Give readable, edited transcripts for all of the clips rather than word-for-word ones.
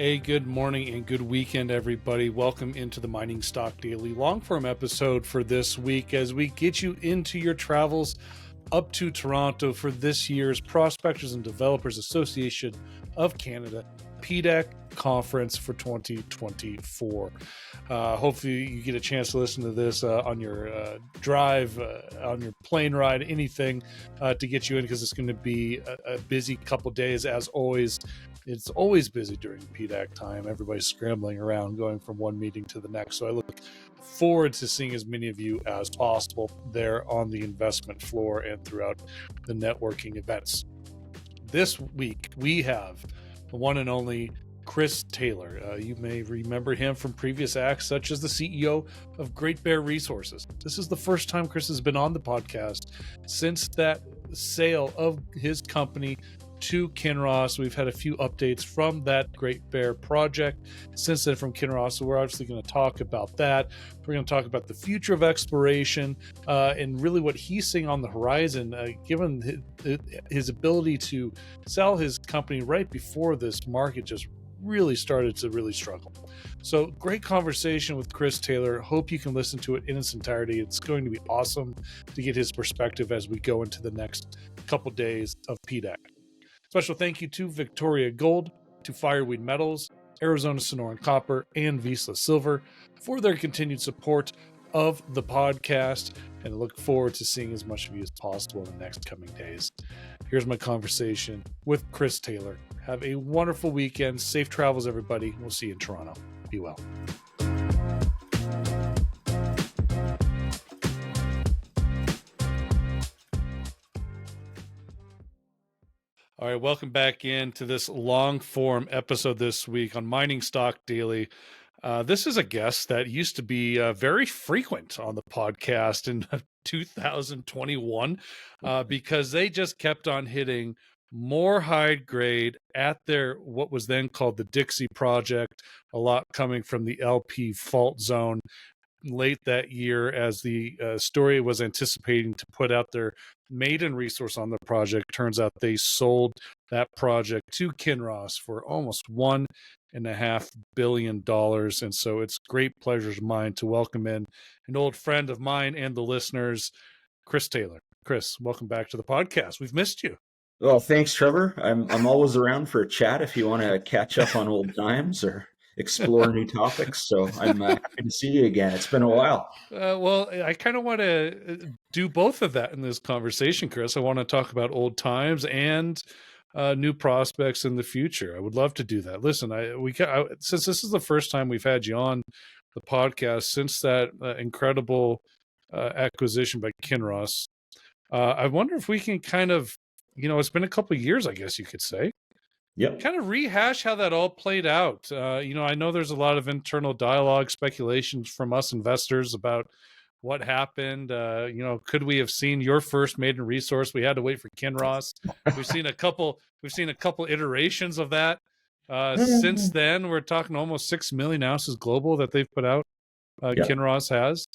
A good morning and good weekend, everybody. Welcome into the Mining Stock Daily long-form episode for this week as we get you into your travels up to Toronto for this year's Prospectors and Developers Association of Canada PDAC conference for 2024. Hopefully you get a chance to listen to this on your drive, on your plane ride, anything to get you in, because it's going to be a busy couple days as always. It's always busy during PDAC time. Everybody's scrambling around, going from one meeting to the next. So I look forward to seeing as many of you as possible there on the investment floor and throughout the networking events. This week, we have the one and only Chris Taylor. You may remember him from previous acts, such as the CEO of Great Bear Resources. This is the first time Chris has been on the podcast since that sale of his company to Kinross. We've had a few updates from that Great Bear project since then from Kinross, so we're obviously going to talk about that. We're going to talk about the future of exploration and really what he's seeing on the horizon, given his ability to sell his company right before this market just really started to really struggle. So great conversation with Chris Taylor. Hope you can listen to it in its entirety. It's going to be awesome to get his perspective as we go into the next couple days of PDAC. Special thank you to Victoria Gold, to Fireweed Metals, Arizona Sonoran Copper, and Vizsla Silver for their continued support of the podcast, and I look forward to seeing as much of you as possible in the next coming days. Here's my conversation with Chris Taylor. Have a wonderful weekend. Safe travels, everybody. We'll see you in Toronto. Be well. All right, welcome back into this long-form episode this week on Mining Stock Daily. This is a guest that used to be very frequent on the podcast in 2021 because they just kept on hitting more high grade at their what was then called the Dixie project, a lot coming from the LP fault zone late that year as the story was anticipating to put out their maiden resource on the project. Turns out they sold that project to Kinross for almost $1.5 billion. And so it's great pleasure of mine to welcome in an old friend of mine and the listeners, Chris Taylor. Chris, welcome back to the podcast. We've missed you. Well, thanks, Trevor. I'm always around for a chat if you want to catch up on old times or explore new topics. So I'm happy to see you again. It's been a while. Well, I kind of want to do both of that in this conversation, Chris. I want to talk about old times and new prospects in the future. I would love to do that. Listen, since this is the first time we've had you on the podcast since that incredible acquisition by Kinross, I wonder if we can kind of, it's been a couple of years, I guess you could say. Yep. Kind of rehash how that all played out. I know there's a lot of internal dialogue, speculations from us investors about what happened. Could we have seen your first maiden resource? We had to wait for Kinross. We've seen a couple iterations of that. Since then, we're talking almost 6 million ounces global that they've put out. Yep. Kinross has.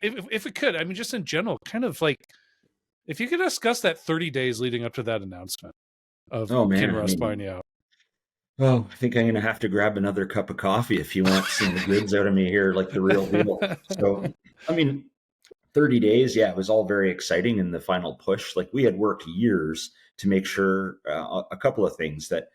If we could, just in general, kind of like, if you could discuss that 30 days leading up to that announcement of Kinross buying you out. Oh, I think I'm going to have to grab another cup of coffee if you want some goods out of me here, like the real deal. So, 30 days, yeah, it was all very exciting in the final push. Like, we had worked years to make sure a couple of things, that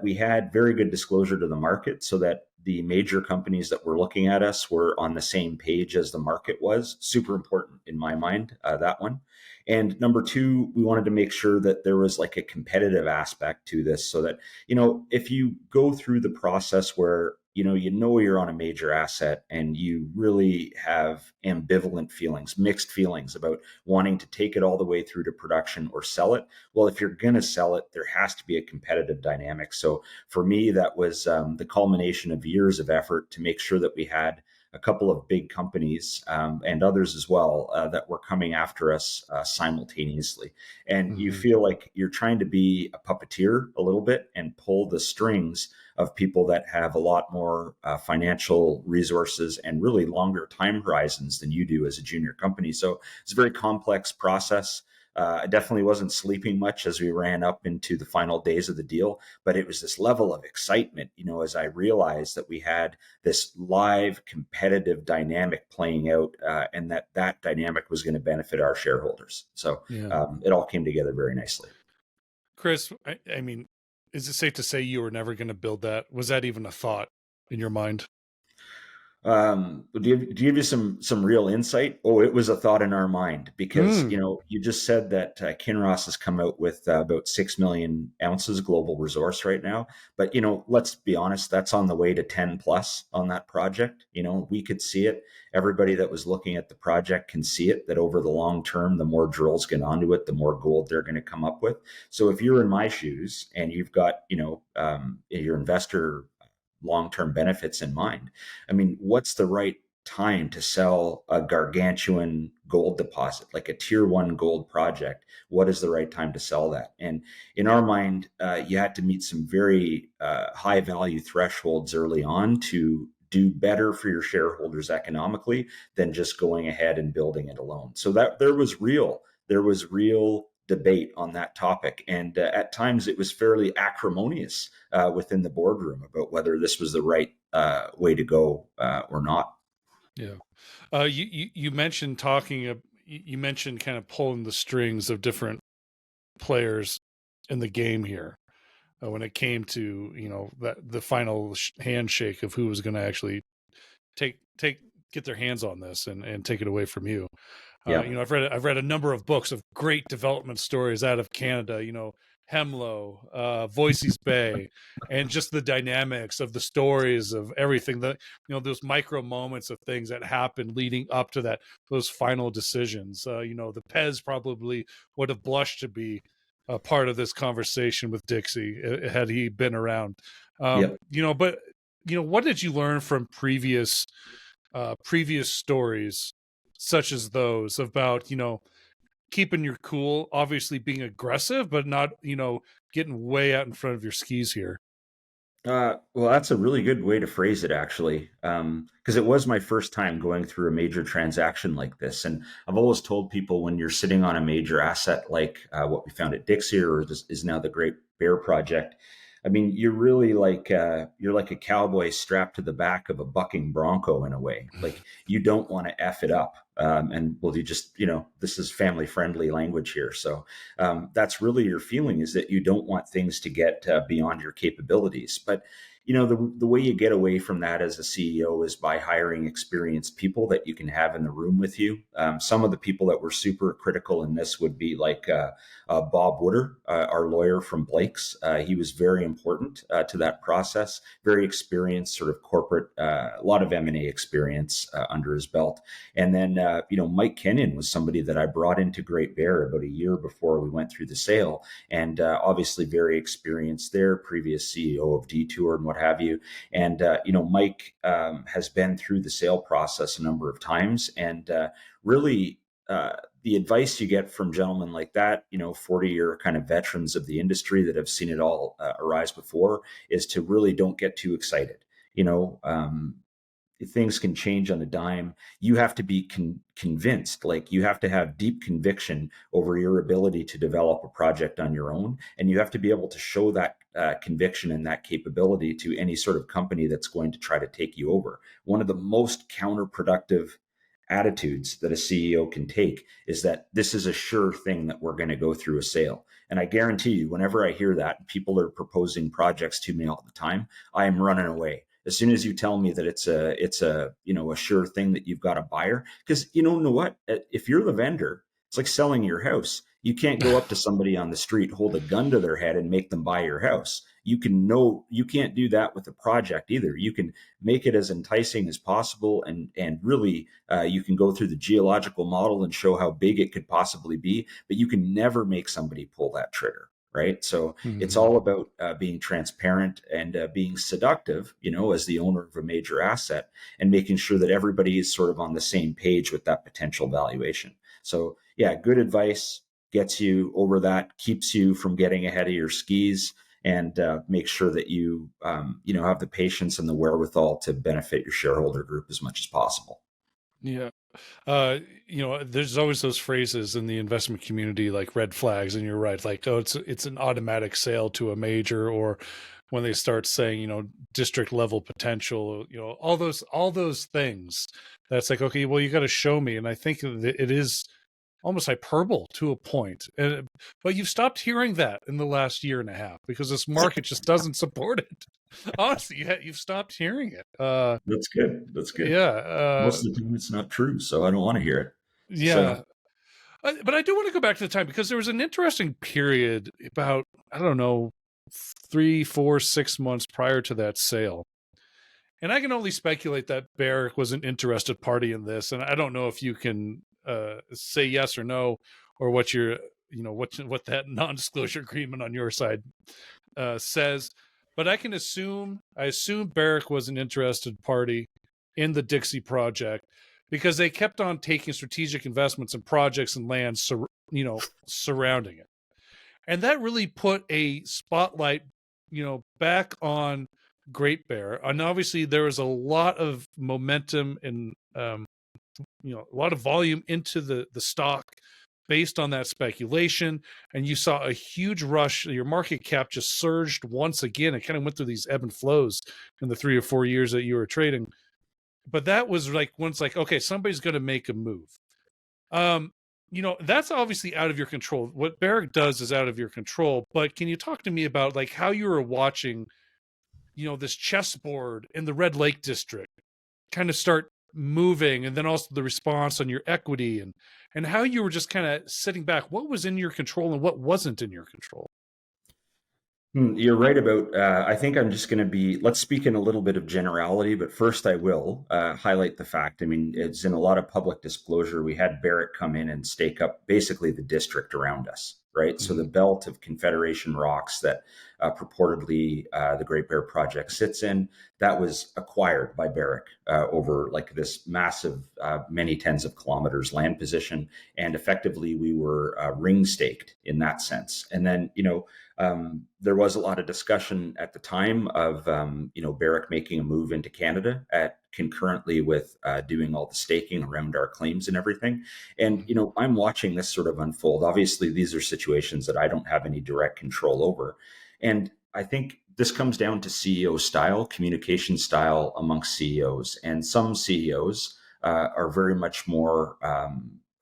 we had very good disclosure to the market so that the major companies that were looking at us were on the same page as the market was. Super important in my mind, that one. And number two, we wanted to make sure that there was like a competitive aspect to this so that, if you go through the process where, you're on a major asset and you really have ambivalent feelings, mixed feelings about wanting to take it all the way through to production or sell it. Well, if you're going to sell it, there has to be a competitive dynamic. So for me, that was the culmination of years of effort to make sure that we had a couple of big companies and others as well that were coming after us simultaneously. And you feel like you're trying to be a puppeteer a little bit and pull the strings of people that have a lot more financial resources and really longer time horizons than you do as a junior company. So it's a very complex process. I definitely wasn't sleeping much as we ran up into the final days of the deal, but it was this level of excitement, as I realized that we had this live competitive dynamic playing out, and that dynamic was going to benefit our shareholders. So Yeah. it all came together very nicely. Chris, I mean, is it safe to say you were never going to build that? Was that even a thought in your mind? Do you give you some real insight? Oh, it was a thought in our mind because you just said that Kinross has come out with about 6 million ounces global resource right now, but let's be honest, that's on the way to 10 plus on that project. We could see it. Everybody that was looking at the project can see it. That over the long term, the more drills get onto it, the more gold they're going to come up with. So if you're in my shoes and you've got your investor long-term benefits in mind. I mean, what's the right time to sell a gargantuan gold deposit, like a tier one gold project? What is the right time to sell that? And in our mind, you had to meet some very high value thresholds early on to do better for your shareholders economically than just going ahead and building it alone. So that there was real debate on that topic. And at times it was fairly acrimonious within the boardroom about whether this was the right way to go or not. Yeah. You mentioned you mentioned kind of pulling the strings of different players in the game here when it came to, that the final handshake of who was going to actually take get their hands on this and take it away from you. Yeah. I've read a number of books of great development stories out of Canada. Hemlo, Voisey's Bay, and just the dynamics of the stories of everything that those micro moments of things that happened leading up to those final decisions. The Pez probably would have blushed to be a part of this conversation with Dixie had he been around. Yep. But what did you learn from previous stories such as those about keeping your cool, obviously being aggressive but not getting way out in front of your skis here? Well, that's a really good way to phrase it, actually, because it was my first time going through a major transaction like this. And I've always told people when you're sitting on a major asset like what we found at Dixie or is now the Great Bear Project, I mean, you're like a cowboy strapped to the back of a bucking bronco in a way. Like you don't want to F it up. And well, you just, this is family friendly language here. So that's really your feeling, is that you don't want things to get beyond your capabilities. But the way you get away from that as a CEO is by hiring experienced people that you can have in the room with you. Some of the people that were super critical in this would be like Bob Wooder, our lawyer from Blake's. He was very important to that process. Very experienced, sort of corporate, a lot of M&A experience under his belt. And then Mike Kenyon was somebody that I brought into Great Bear about a year before we went through the sale, and obviously very experienced there, previous CEO of Detour and what have you. And Mike has been through the sale process a number of times, and really the advice you get from gentlemen like that, 40-year kind of veterans of the industry that have seen it all arise before, is to really don't get too excited. Things can change on a dime. You have to be convinced, like you have to have deep conviction over your ability to develop a project on your own. And you have to be able to show that conviction and that capability to any sort of company that's going to try to take you over. One of the most counterproductive attitudes that a CEO can take is that this is a sure thing that we're going to go through a sale. And I guarantee you, whenever I hear that, people are proposing projects to me all the time, I am running away. As soon as you tell me that it's a sure thing that you've got a buyer, because know what, if you're the vendor, it's like selling your house. You can't go up to somebody on the street, hold a gun to their head and make them buy your house. You can't do that with a project either. You can make it as enticing as possible, and really you can go through the geological model and show how big it could possibly be, but you can never make somebody pull that trigger. Right. So it's all about being transparent and being seductive, as the owner of a major asset, and making sure that everybody is sort of on the same page with that potential valuation. So yeah, good advice gets you over that, keeps you from getting ahead of your skis, and make sure that you, have the patience and the wherewithal to benefit your shareholder group as much as possible. Yeah. uh, there's always those phrases in the investment community like red flags, and you're right. Like, oh, it's an automatic sale to a major, or when they start saying, district level potential, all those things. That's like, okay, well, you got to show me. And I think that it is almost hyperbole to a point. But you've stopped hearing that in the last year and a half because this market just doesn't support it. Honestly, you've stopped hearing it. That's good. That's good. Yeah. Most of the time it's not true, so I don't want to hear it. Yeah. So, But I do want to go back to the time because there was an interesting period about, I don't know, 3, 4, 6 months prior to that sale. And I can only speculate that Barrick was an interested party in this. And I don't know if you can say yes or no, or what your, what that non-disclosure agreement on your side says. But I assume Barrick was an interested party in the Dixie project because they kept on taking strategic investments in projects and land, surrounding it. And that really put a spotlight, back on Great Bear. And obviously there was a lot of momentum and, a lot of volume into the stock based on that speculation. And you saw a huge rush. Your market cap just surged once again. It kind of went through these ebb and flows in the 3 or 4 years that you were trading. But that was like, once like, okay, somebody's going to make a move. That's obviously out of your control. What Barrick does is out of your control. But can you talk to me about like how you were watching, this chessboard in the Red Lake district kind of start moving, and then also the response on your equity and how you were just kind of sitting back? What was in your control and what wasn't in your control? You're right about, I think I'm just going to let's speak in a little bit of generality, but first I will highlight the fact. I mean, it's in a lot of public disclosure. We had Barrick come in and stake up basically the district around us, right? Mm-hmm. So the belt of Confederation rocks that purportedly the Great Bear project sits in, that was acquired by Barrick over like this massive, many tens of kilometers land position. And effectively we were ring staked in that sense. And then, there was a lot of discussion at the time of, Barrick making a move into Canada concurrently with doing all the staking around our claims and everything. And, I'm watching this sort of unfold. Obviously, these are situations that I don't have any direct control over. And I think this comes down to CEO style, communication style amongst CEOs. And some CEOs are very much more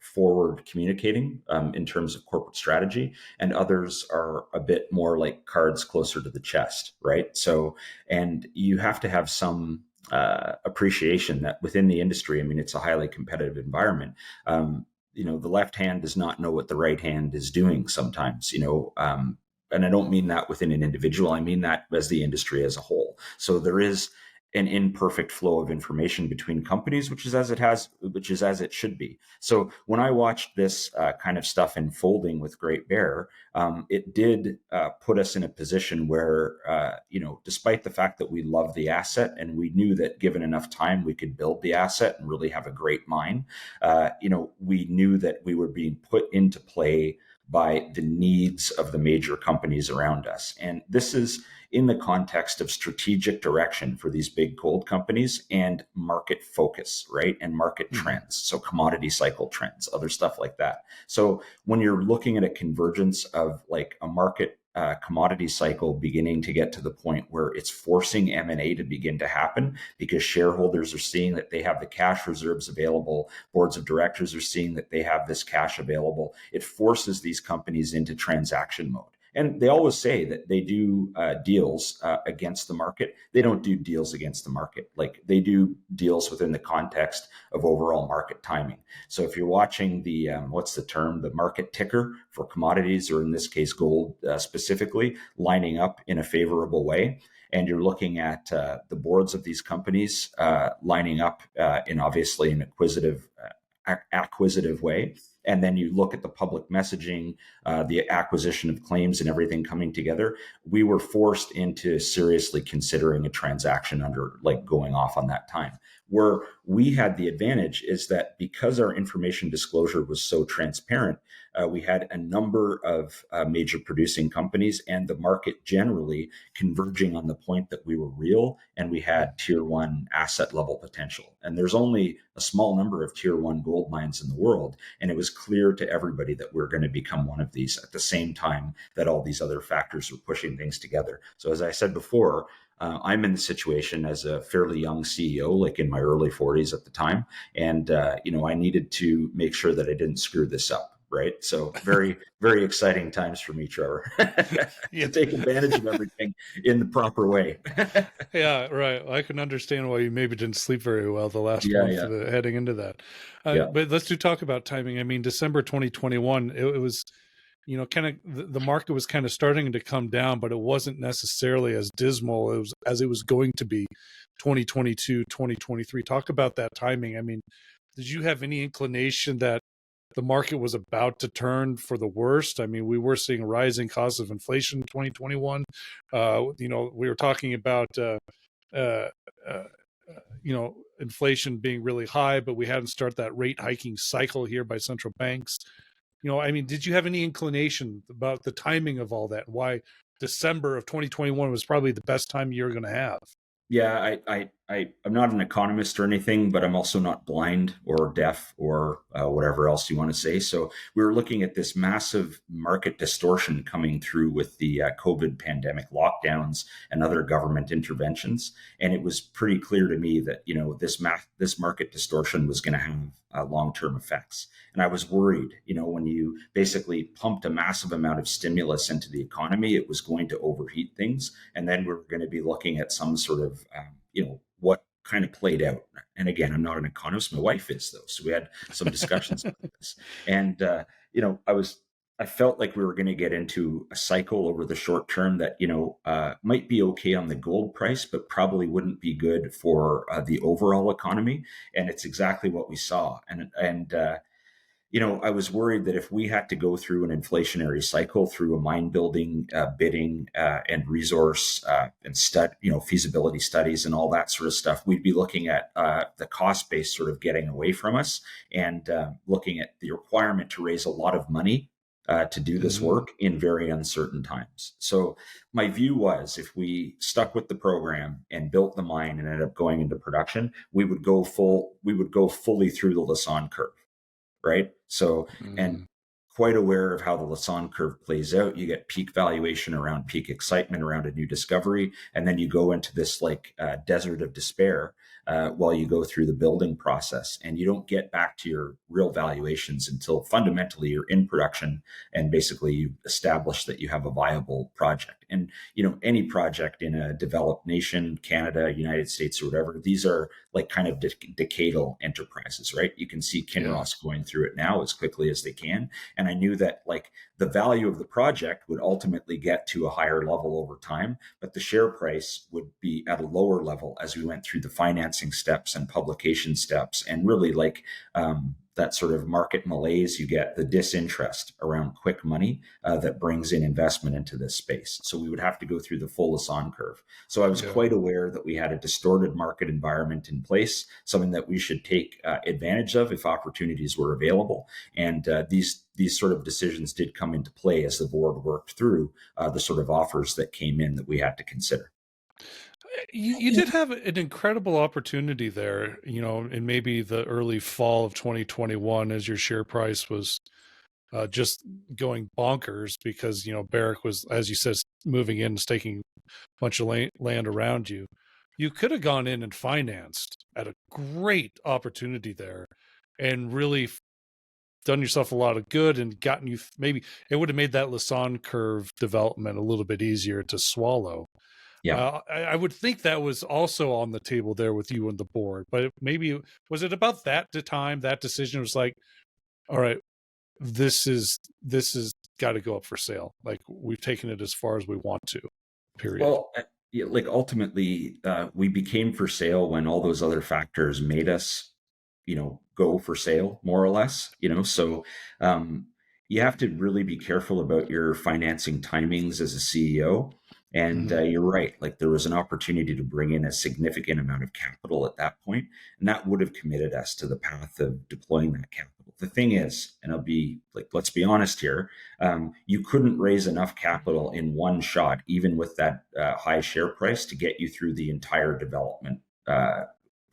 forward communicating in terms of corporate strategy, and others are a bit more like cards closer to the chest, right? So, and you have to have some appreciation that within the industry, I mean, it's a highly competitive environment. The left hand does not know what the right hand is doing sometimes, and I don't mean that within an individual, I mean that as the industry as a whole. So there is an imperfect flow of information between companies, which is as it should be. So when I watched this kind of stuff unfolding with Great Bear, it did put us in a position where, despite the fact that we love the asset and we knew that given enough time, we could build the asset and really have a great mine, we knew that we were being put into play by the needs of the major companies around us. And this is in the context of strategic direction for these big gold companies and market focus, right? And market trends. So commodity cycle trends, other stuff like that. So when you're looking at a convergence of like a market commodity cycle beginning to get to the point where it's forcing M&A to begin to happen because shareholders are seeing that they have the cash reserves available, boards of directors are seeing that they have this cash available, it forces these companies into transaction mode. And they always say that they do deals against the market. They don't do deals against the market. Like they do deals within the context of overall market timing. So if you're watching the, the market ticker for commodities, or in this case, gold specifically, lining up in a favorable way, and you're looking at the boards of these companies lining up in obviously an acquisitive way, and then you look at the public messaging, the acquisition of claims and everything coming together, we were forced into seriously considering a transaction under like going off on that time. Where we had the advantage is that because our information disclosure was so transparent, we had a number of major producing companies and the market generally converging on the point that we were real and we had tier one asset level potential. And there's only a small number of tier one gold mines in the world. And it was clear to everybody that we're going to become one of these at the same time that all these other factors were pushing things together. So as I said before, I'm in the situation as a fairly young CEO, like in my early 40s at the time. And, I needed to make sure that I didn't screw this up. Right. So very, very exciting times for me, Trevor, to take advantage of everything in the proper way. Yeah, right. I can understand why you maybe didn't sleep very well the last month heading into that. But let's talk about timing. I mean, December 2021, it was, kind of the market was kind of starting to come down, but it wasn't necessarily as dismal as it was going to be 2022, 2023. Talk about that timing. I mean, did you have any inclination that the market was about to turn for the worst? I mean, we were seeing rising costs of inflation in 2021. We were talking about, inflation being really high, but we hadn't started that rate hiking cycle here by central banks. I mean, did you have any inclination about the timing of all that? Why December of 2021 was probably the best time you're going to have? Yeah, I'm not an economist or anything, but I'm also not blind or deaf or whatever else you want to say. So we were looking at this massive market distortion coming through with the COVID pandemic lockdowns and other government interventions, and it was pretty clear to me that this market distortion was going to have long-term effects. And I was worried, when you basically pumped a massive amount of stimulus into the economy, it was going to overheat things, and then we're going to be looking at some sort of what kind of played out. And again, I'm not an economist. My wife is, though. So we had some discussions about this. And, I felt like we were going to get into a cycle over the short term that, might be okay on the gold price, but probably wouldn't be good for the overall economy. And it's exactly what we saw. I was worried that if we had to go through an inflationary cycle through a mine building, bidding, and resource and feasibility studies and all that sort of stuff, we'd be looking at the cost base sort of getting away from us and looking at the requirement to raise a lot of money to do this work in very uncertain times. So my view was if we stuck with the program and built the mine and ended up going into production, we would go fully through the Lassonde curve. Right. So, and quite aware of how the Lassonde curve plays out. You get peak valuation around peak excitement around a new discovery. And then you go into this desert of despair while you go through the building process. And you don't get back to your real valuations until fundamentally you're in production and basically you establish that you have a viable project. And, any project in a developed nation, Canada, United States, or whatever, these are like kind of decadal enterprises, right? You can see Kinross going through it now as quickly as they can. And I knew that the value of the project would ultimately get to a higher level over time, but the share price would be at a lower level as we went through the financing steps and publication steps and really that sort of market malaise. You get the disinterest around quick money that brings in investment into this space. So we would have to go through the full Lassonde curve. So I was quite aware that we had a distorted market environment in place, something that we should take advantage of if opportunities were available. And these sort of decisions did come into play as the board worked through the sort of offers that came in that we had to consider. You did have an incredible opportunity there, in maybe the early fall of 2021 as your share price was just going bonkers because, Barrick was, as you said, moving in, staking a bunch of land around you. You could have gone in and financed at a great opportunity there and really done yourself a lot of good and gotten you, maybe it would have made that Lassonde curve development a little bit easier to swallow. Yeah. I would think that was also on the table there with you and the board, but maybe was it about that time, that decision was like, all right, this is got to go up for sale. Like we've taken it as far as we want to, period. Well, ultimately, we became for sale when all those other factors made us, go for sale more or less, so you have to really be careful about your financing timings as a CEO. And Mhm. you're right, like there was an opportunity to bring in a significant amount of capital at that point, and that would have committed us to the path of deploying that capital. The thing is, and I'll be like, let's be honest here, you couldn't raise enough capital in one shot, even with that high share price, to get you through the entire development.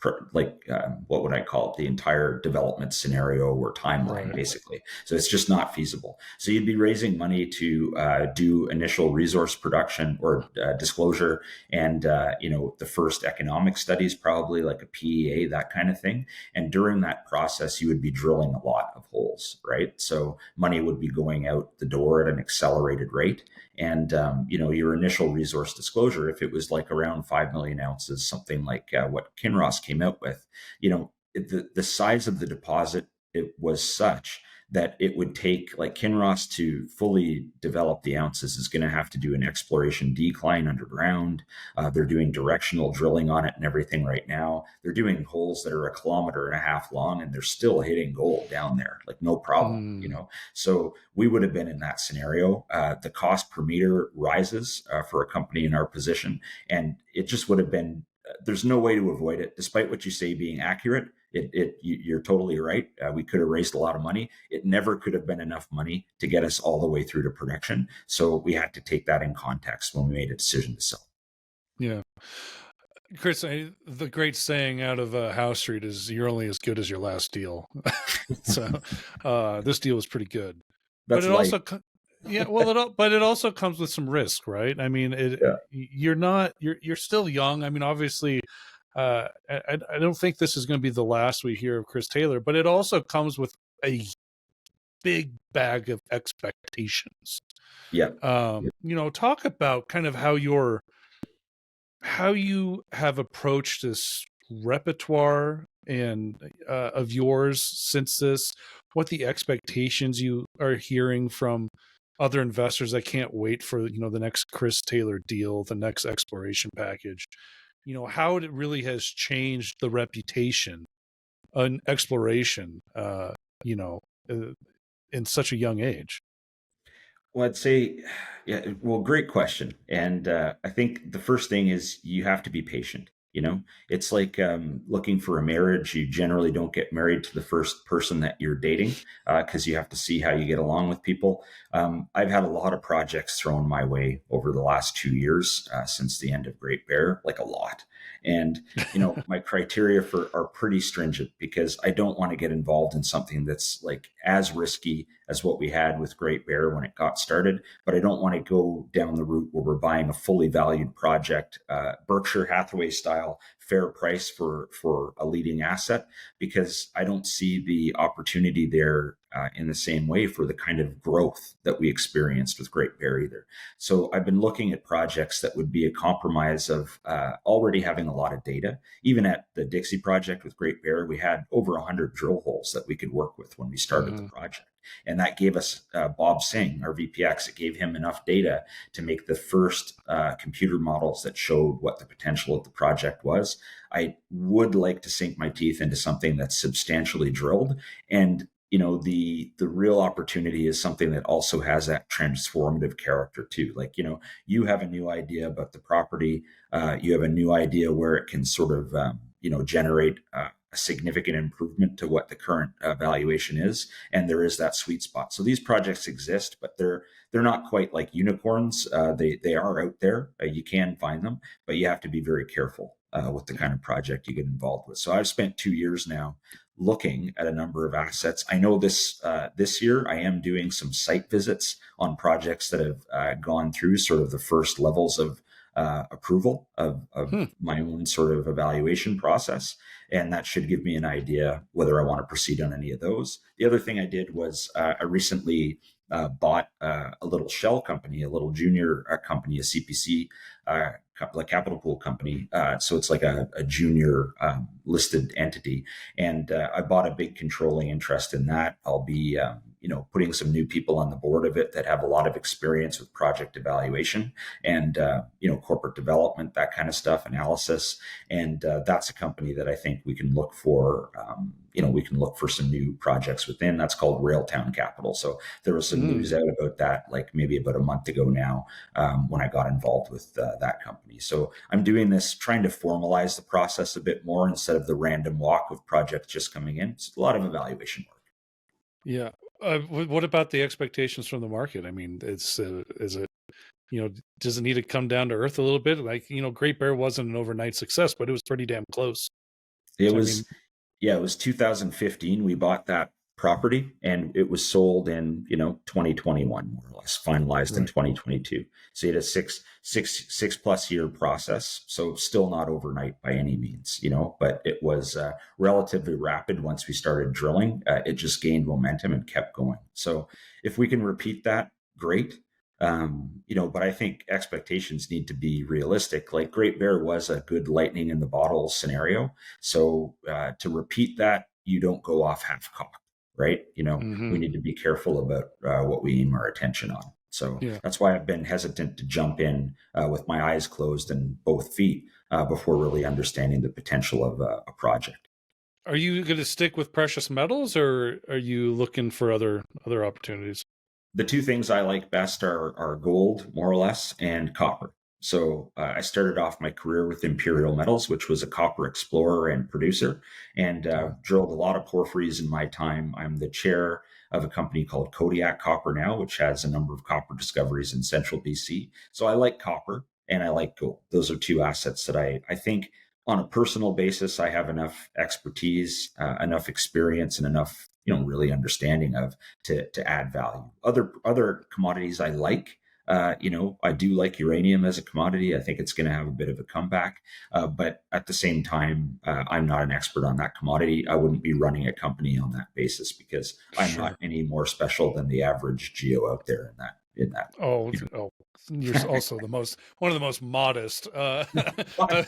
What would I call it? The entire development scenario or timeline, Right. basically. So it's just not feasible. So you'd be raising money to do initial resource production or disclosure, and the first economic studies, probably like a PEA, that kind of thing. And during that process, you would be drilling a lot of holes, right? So money would be going out the door at an accelerated rate. And your initial resource disclosure, if it was like around 5 million ounces, something like what Kinross came out with, the size of the deposit, it was such that it would take, like, Kinross to fully develop the ounces is going to have to do an exploration decline underground. They're doing directional drilling on it and everything right now. They're doing holes that are 1.5 kilometers long, and they're still hitting gold down there, like no problem, Mm. So we would have been in that scenario. The cost per meter rises for a company in our position, and it just would have been. There's no way to avoid it, despite what you say being accurate. You're totally right. We could have raised a lot of money. It never could have been enough money to get us all the way through to production. So we had to take that in context when we made a decision to sell. Yeah. Chris, the great saying out of House Street is "You're only as good as your last deal." So this deal was pretty good, but That's it life. also, yeah, well, but it also comes with some risk, right? I mean, Yeah. you're still young. I mean, obviously, I don't think this is going to be the last we hear of Chris Taylor, but it also comes with a big bag of expectations. Yeah. Talk about kind of how you have approached this repertoire and of yours since this, what the expectations you are hearing from other investors that can't wait for the next Chris Taylor deal, the next exploration package, how it really has changed the reputation on exploration, you know uh, in such a young age. Well, I'd say, yeah, well, great question. And I think the first thing is you have to be patient. It's like looking for a marriage. You generally don't get married to the first person that you're dating because you have to see how you get along with people. I've had a lot of projects thrown my way over the last 2 years since the end of Great Bear, like a lot. And my criteria are pretty stringent because I don't want to get involved in something that's like as risky as what we had with Great Bear when it got started. But I don't want to go down the route where we're buying a fully valued project, Berkshire Hathaway style, fair price for a leading asset, because I don't see the opportunity there in the same way for the kind of growth that we experienced with Great Bear either. So I've been looking at projects that would be a compromise of already having a lot of data. Even at the Dixie project with Great Bear, we had over 100 drill holes that we could work with when we started the Mm-hmm. project. And that gave us Bob Singh, our VPX, it gave him enough data to make the first computer models that showed what the potential of the project was. I would like to sink my teeth into something that's substantially drilled. And the real opportunity is something that also has that transformative character too. Like, you have a new idea about the property, you have a new idea where it can sort of generate a significant improvement to what the current valuation is, and there is that sweet spot. So these projects exist, but they're not quite like unicorns. They are out there. You can find them, but you have to be very careful with the kind of project you get involved with. So I've spent 2 years now looking at a number of assets. I know this year I am doing some site visits on projects that have gone through sort of the first levels of approval of Hmm. my own sort of evaluation process. And that should give me an idea whether I want to proceed on any of those. The other thing I did was I recently bought a little shell company, a little junior company, a CPC, like capital pool company. So it's like a junior listed entity. And I bought a big controlling interest in that. I'll be putting some new people on the board of it that have a lot of experience with project evaluation and, corporate development, that kind of stuff, analysis. And that's a company that I think we can look for, we can look for some new projects within. That's called Railtown Capital. So there was some news out about that, like maybe about a month ago now, when I got involved with that company. So I'm doing this, trying to formalize the process a bit more instead of the random walk of projects just coming in. It's a lot of evaluation work. Yeah. What about the expectations from the market? I mean, is it, does it need to come down to earth a little bit? Like, Great Bear wasn't an overnight success, but it was pretty damn close. It So, was, it was 2015. We bought that property and it was sold in, 2021, more or less, finalized in 2022. So you had a six plus year process. So still not overnight by any means, but it was relatively rapid once we started drilling. It just gained momentum and kept going. So if we can repeat that, great. But I think expectations need to be realistic. Like Great Bear was a good lightning in the bottle scenario. So to repeat that, you don't go off half cocked, right? We need to be careful about what we aim our attention on. So that's why I've been hesitant to jump in with my eyes closed and both feet before really understanding the potential of a project. Are you going to stick with precious metals, or are you looking for other opportunities? The two things I like best are gold, more or less, and copper. So I started off my career with Imperial Metals, which was a copper explorer and producer, and drilled a lot of porphyries in my time. I'm the chair of a company called PDAC Copper now, which has a number of copper discoveries in central BC. So I like copper and I like gold. Those are two assets that I think on a personal basis, I have enough expertise, enough experience, and enough really understanding of to add value. Other commodities I like. I do like uranium as a commodity. I think it's going to have a bit of a comeback. But at the same time, I'm not an expert on that commodity. I wouldn't be running a company on that basis because I'm not any more special than the average geo out there in that. You're also one of the most modest. But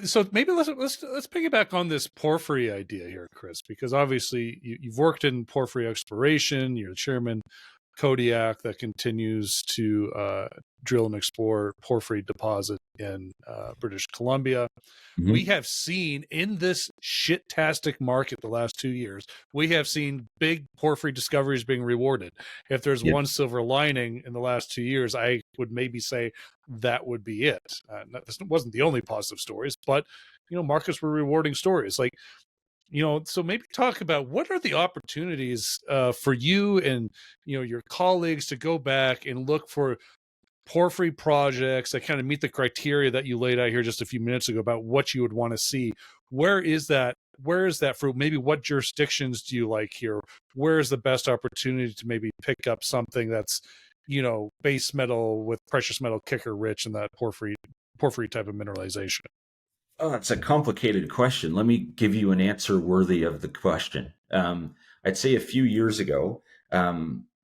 so maybe let's piggyback on this porphyry idea here, Chris, because obviously you've worked in porphyry exploration. You're the chairman, Kodiak, that continues to drill and explore porphyry deposit in British Columbia. Mm-hmm. We have seen in this shit-tastic market the last 2 years, we have seen big porphyry discoveries being rewarded. If there's one silver lining in the last 2 years, I would maybe say that would be it. This wasn't the only positive stories, but markets were rewarding stories. Like, so maybe talk about what are the opportunities for you and your colleagues to go back and look for porphyry projects that kind of meet the criteria that you laid out here just a few minutes ago about what you would want to see. Where is that fruit? Maybe what jurisdictions do you like here? Where is the best opportunity to maybe pick up something that's base metal with precious metal kicker rich and that porphyry type of mineralization? Oh, that's a complicated question. Let me give you an answer worthy of the question. I'd say a few years ago,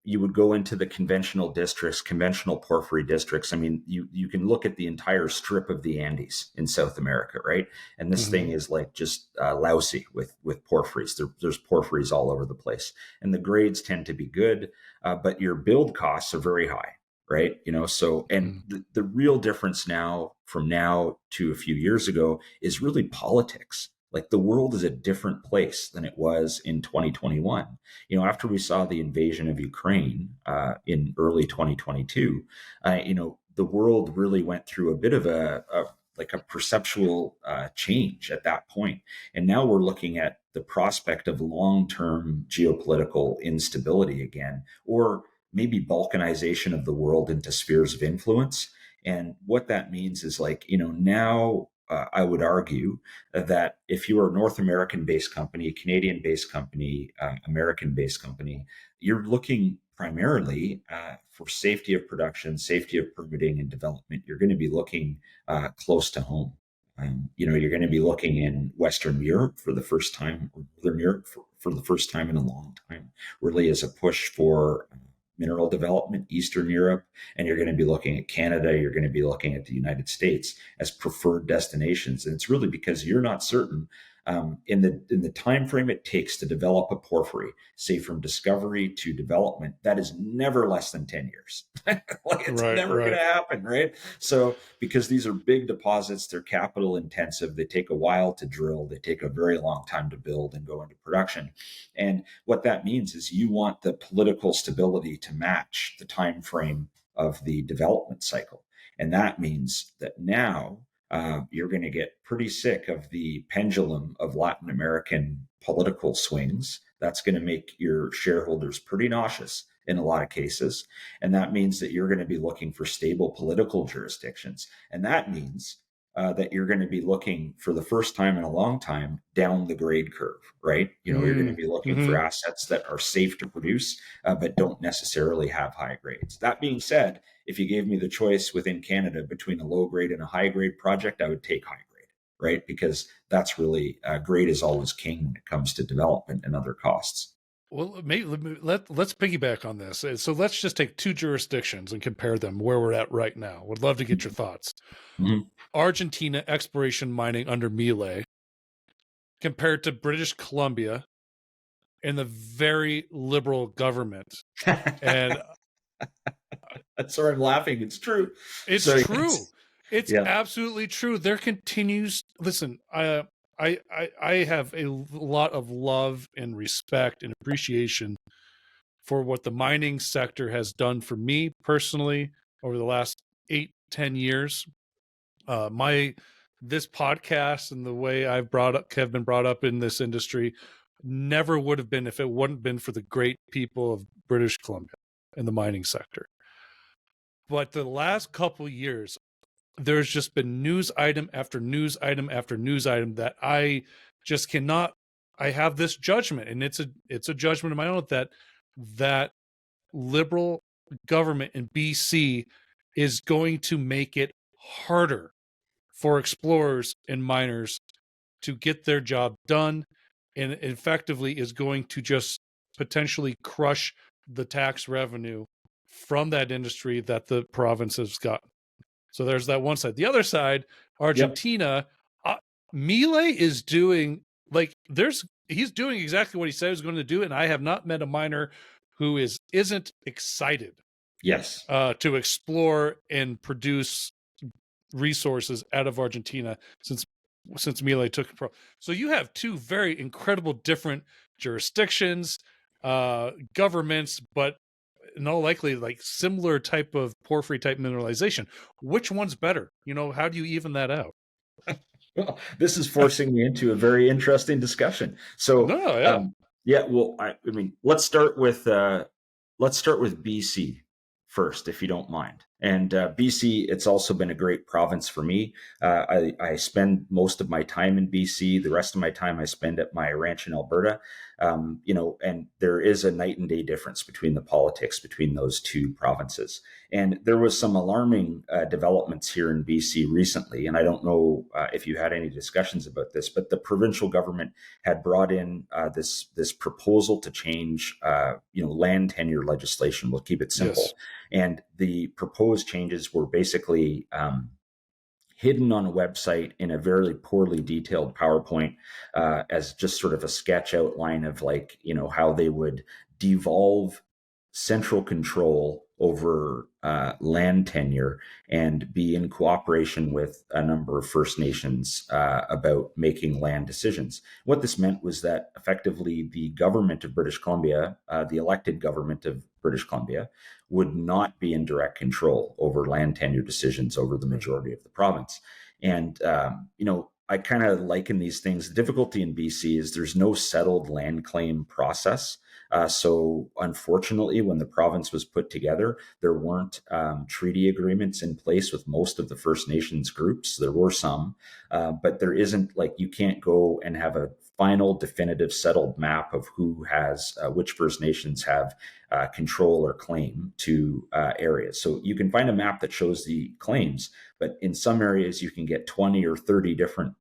you would go into the conventional districts, conventional porphyry districts. I mean, you can look at the entire strip of the Andes in South America, right? And this thing is like just lousy with porphyries. There's porphyries all over the place. And the grades tend to be good, but your build costs are very high. Right. So, and the real difference now from now to a few years ago is really politics. Like the world is a different place than it was in 2021. After we saw the invasion of Ukraine in early 2022, the world really went through a bit of a perceptual change at that point. And now we're looking at the prospect of long-term geopolitical instability again, or maybe balkanization of the world into spheres of influence. And what that means is now I would argue that if you are a North American-based company, Canadian-based company, American-based company, you're looking primarily for safety of production, safety of permitting and development. You're going to be looking close to home. You're going to be looking in Western Europe for the first time, or Northern Europe for the first time in a long time, really as a push for mineral development, Eastern Europe, and you're going to be looking at Canada, you're going to be looking at the United States as preferred destinations. And it's really because you're not certain In the time frame it takes to develop a porphyry, say from discovery to development, that is never less than 10 years. Like it's never going to happen, right? So because these are big deposits, they're capital intensive, they take a while to drill, they take a very long time to build and go into production. And what that means is you want the political stability to match the time frame of the development cycle. And that means that now you're going to get pretty sick of the pendulum of Latin American political swings. That's going to make your shareholders pretty nauseous in a lot of cases. And that means that you're going to be looking for stable political jurisdictions. And that means that you're going to be looking for the first time in a long time down the grade curve, right? You're going to be looking for assets that are safe to produce, but don't necessarily have high grades. That being said, if you gave me the choice within Canada between a low grade and a high grade project, I would take high grade, right? Because that's really grade is always king when it comes to development and other costs. Well, let's piggyback on this. So let's just take two jurisdictions and compare them where we're at right now. Would love to get your thoughts. Argentina exploration mining under Milei compared to British Columbia and the very liberal government. And that's where I'm laughing. It's true. It's true. It's absolutely true. There continues. Listen, I have a lot of love and respect and appreciation for what the mining sector has done for me personally over the last 8-10 years. This podcast and the way have been brought up in this industry never would have been if it wouldn't been for the great people of British Columbia in the mining sector. But the last couple years, there's just been news item after news item after news item that I just cannot. I have this judgment, and it's a judgment of my own that liberal government in BC is going to make it harder for explorers and miners to get their job done, and effectively is going to just potentially crush the tax revenue from that industry that the province has gotten. So there's that one side. The other side, Argentina, Milei is doing he's doing exactly what he said he was going to do, and I have not met a miner who isn't excited to explore and produce resources out of Argentina since Milei took control. So you have two very incredible different jurisdictions, governments, but in all likely like similar type of porphyry type mineralization. Which one's better? How do you even that out? Well, this is forcing me into a very interesting discussion. So well, I mean, let's start with BC first, if you don't mind. And BC, it's also been a great province for me. I spend most of my time in BC. The rest of my time I spend at my ranch in Alberta. And there is a night and day difference between the politics between those two provinces. And there was some alarming developments here in BC recently. And I don't know if you had any discussions about this, but the provincial government had brought in this proposal to change, land tenure legislation. We'll keep it simple. Yes. And the proposed changes were basically hidden on a website in a very poorly detailed PowerPoint as just sort of a sketch outline of how they would devolve central control over land tenure and be in cooperation with a number of First Nations about making land decisions. What this meant was that effectively the government of British Columbia, the elected government of British Columbia, would not be in direct control over land tenure decisions over the majority of the province. And, I kind of liken these things. The difficulty in BC is there's no settled land claim process. So unfortunately, when the province was put together, there weren't treaty agreements in place with most of the First Nations groups. There were some, but there isn't you can't go and have a final definitive settled map of who has which First Nations have control or claim to areas. So you can find a map that shows the claims, but in some areas you can get 20 or 30 different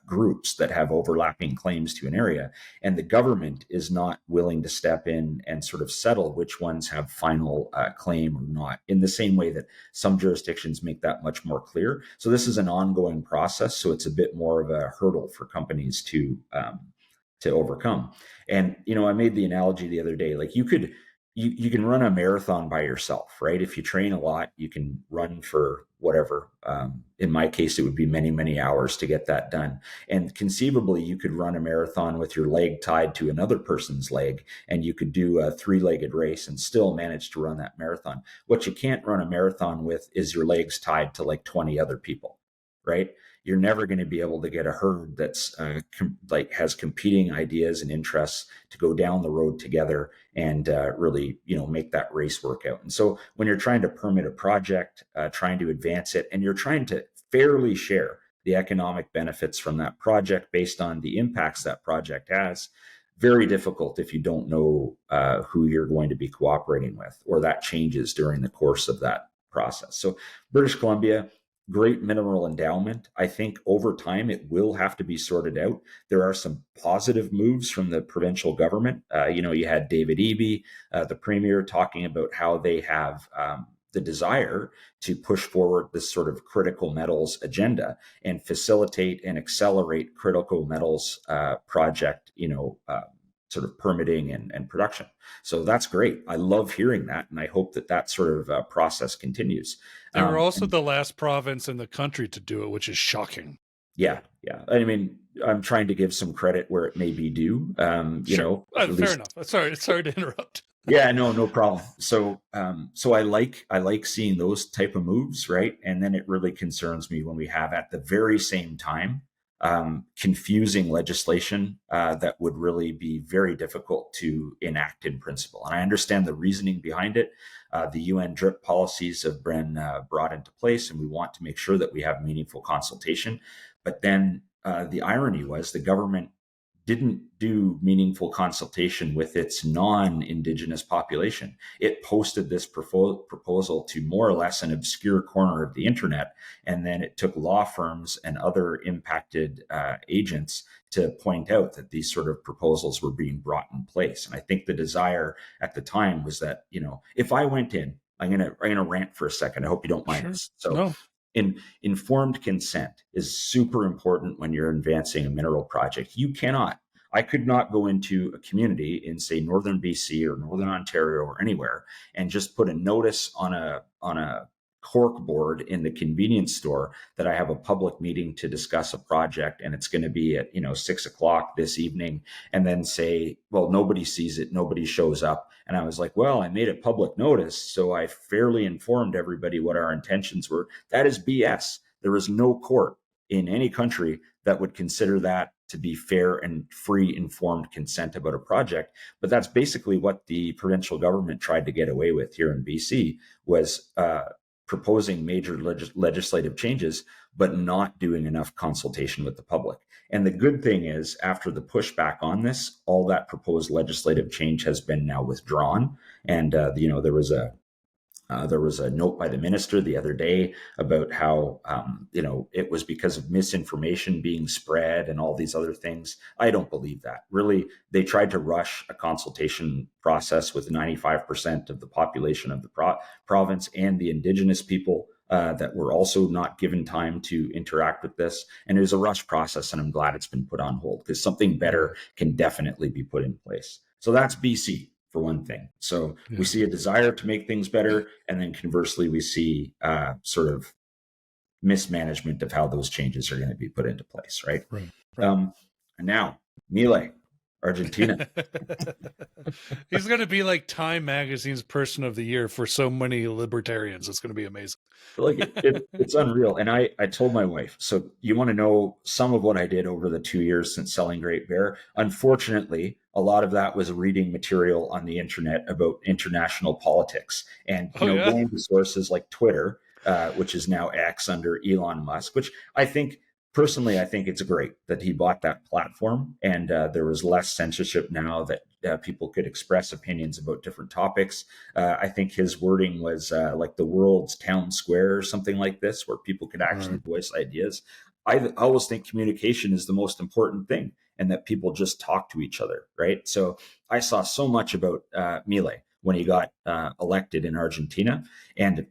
groups that have overlapping claims to an area, and the government is not willing to step in and sort of settle which ones have final claim or not, in the same way that some jurisdictions make that much more clear. So this is an ongoing process, so it's a bit more of a hurdle for companies to overcome. And I made the analogy the other day, like you can run a marathon by yourself, right? If you train a lot, you can run for whatever. In my case, it would be many, many hours to get that done. And conceivably, you could run a marathon with your leg tied to another person's leg, and you could do a 3-legged race and still manage to run that marathon. What you can't run a marathon with is your legs tied to like 20 other people, right? You're never going to be able to get a herd that's has competing ideas and interests to go down the road together and really, make that race work out. And so when you're trying to permit a project, trying to advance it, and you're trying to fairly share the economic benefits from that project based on the impacts that project has, very difficult if you don't know who you're going to be cooperating with, or that changes during the course of that process. So British Columbia, great mineral endowment. I think over time it will have to be sorted out. There are some positive moves from the provincial government. You had David Eby, the premier, talking about how they have the desire to push forward this sort of critical metals agenda and facilitate and accelerate critical metals project, sort of permitting and production. So that's great. I love hearing that. And I hope that sort of process continues. They were also the last province in the country to do it, which is shocking. Yeah. I mean, I'm trying to give some credit where it may be due. Sure. Fair enough. Sorry to interrupt. Yeah, no problem. So I like seeing those type of moves, right? And then it really concerns me when we have at the very same time confusing legislation that would really be very difficult to enact in principle. And I understand the reasoning behind it. The UN DRIP policies have been brought into place, and we want to make sure that we have meaningful consultation. But then the irony was the government didn't do meaningful consultation with its non-Indigenous population. It posted this proposal to more or less an obscure corner of the internet, and then it took law firms and other impacted agents to point out that these sort of proposals were being brought in place. And I think the desire at the time was that, if I went in, I'm gonna rant for a second. I hope you don't mind this. So. No. Informed consent is super important when you're advancing a mineral project. I could not go into a community in, say, northern BC or northern Ontario or anywhere and just put a notice on a cork board in the convenience store that I have a public meeting to discuss a project, and it's going to be at 6:00 this evening, and then say, well, nobody sees it, nobody shows up. And I was like, well, I made a public notice, so I fairly informed everybody what our intentions were. That is BS. There is no court in any country that would consider that to be fair and free informed consent about a project. But that's basically what the provincial government tried to get away with here in BC, was proposing major legislative changes, but not doing enough consultation with the public. And the good thing is, after the pushback on this, all that proposed legislative change has been now withdrawn. And there was a note by the minister the other day about how it was because of misinformation being spread and all these other things. I don't believe that. Really, they tried to rush a consultation process with 95% of the population of the province and the Indigenous people that were also not given time to interact with this. And it was a rush process, and I'm glad it's been put on hold, because something better can definitely be put in place. So that's BC. For one thing. So we see a desire to make things better, and then conversely, we see sort of mismanagement of how those changes are going to be put into place, right? Right. And now, Mile, Argentina. He's going to be like Time Magazine's Person of the Year for so many libertarians. It's going to be amazing. It's unreal. And I told my wife, so you want to know some of what I did over the 2 years since selling Great Bear? Unfortunately, a lot of that was reading material on the internet about international politics, and going to sources like Twitter, which is now X under Elon Musk, which I think it's great that he bought that platform, and there was less censorship now that people could express opinions about different topics. I think his wording was like the world's town square or something like this, where people could actually voice ideas. I always think communication is the most important thing, and that people just talk to each other, right? So I saw so much about Milei when he got elected in Argentina. And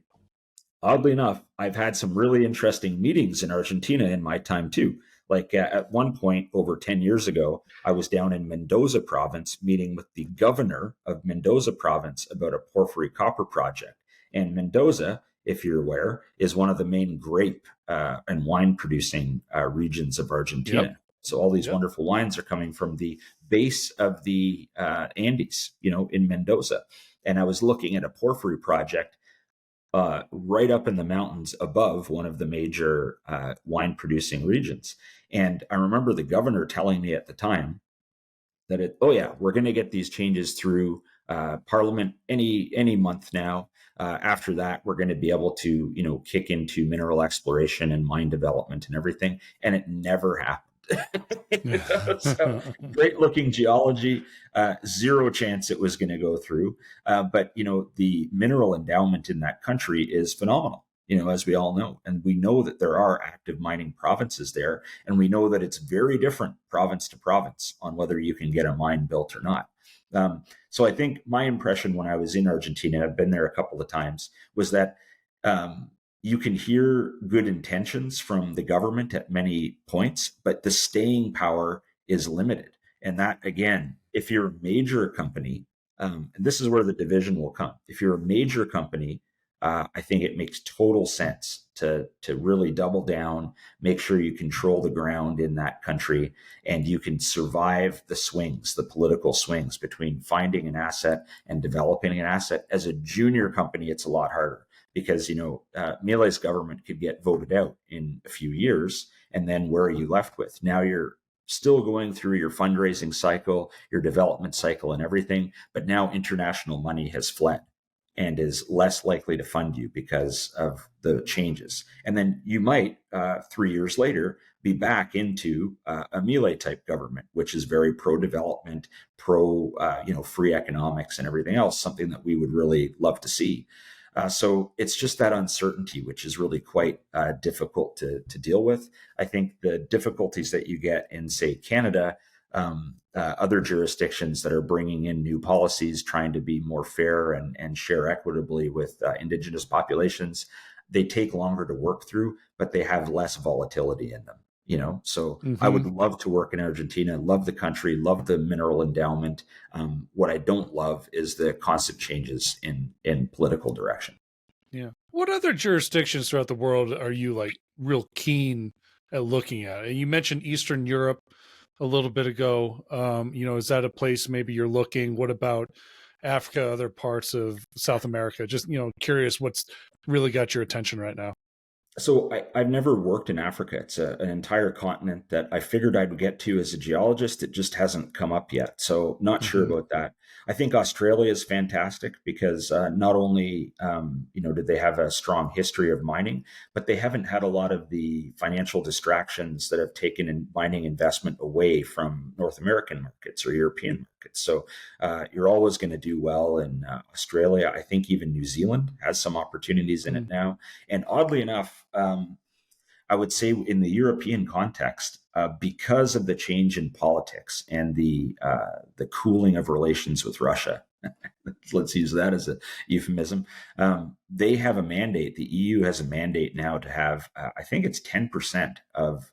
oddly enough, I've had some really interesting meetings in Argentina in my time too. Like at one point over 10 years ago, I was down in Mendoza province meeting with the governor of Mendoza province about a porphyry copper project. And Mendoza, if you're aware, is one of the main grape and wine producing regions of Yep. Argentina. So all these Yep. wonderful wines are coming from the base of the Andes, in Mendoza. And I was looking at a porphyry project right up in the mountains above one of the major wine producing regions. And I remember the governor telling me at the time that oh yeah, we're going to get these changes through Parliament any month now. After that, we're going to be able to kick into mineral exploration and mine development and everything. And it never happened. So great looking geology, zero chance it was going to go through. But the mineral endowment in that country is phenomenal. As we all know, and we know that there are active mining provinces there, and we know that it's very different province to province on whether you can get a mine built or not. So I think my impression when I was in Argentina, I've been there a couple of times, was that you can hear good intentions from the government at many points, but the staying power is limited. And that, again, if you're a major company, and this is where the division will come. If you're a major company, I think it makes total sense to really double down, make sure you control the ground in that country, and you can survive the swings, the political swings between finding an asset and developing an asset. As a junior company, it's a lot harder because Milei's government could get voted out in a few years, and then where are you left with? Now you're still going through your fundraising cycle, your development cycle, and everything, but now international money has fled and is less likely to fund you because of the changes. And then you might 3 years later be back into a Milei type government, which is very pro-development, pro free economics and everything else, something that we would really love to see. So it's just that uncertainty, which is really quite difficult to deal with. I think the difficulties that you get in, say, Canada, other jurisdictions that are bringing in new policies, trying to be more fair and share equitably with Indigenous populations, they take longer to work through, but they have less volatility in them. So I would love to work in Argentina, love the country, love the mineral endowment. What I don't love is the constant changes in political direction. Yeah. What other jurisdictions throughout the world are you like real keen at looking at? And you mentioned Eastern Europe a little bit ago. Is that a place maybe you're looking? What about Africa, other parts of South America? Just, curious what's really got your attention right now. So I've never worked in Africa. It's an entire continent that I figured I'd get to as a geologist. It just hasn't come up yet. So not sure about that. I think Australia is fantastic because not only did they have a strong history of mining, but they haven't had a lot of the financial distractions that have taken in mining investment away from North American markets or European markets. So you're always going to do well in Australia. I think even New Zealand has some opportunities in it now. And oddly enough, I would say in the European context, because of the change in politics and the cooling of relations with Russia, let's use that as a euphemism, they have a mandate. The EU has a mandate now to have, I think it's 10% of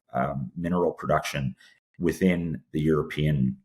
mineral production within the European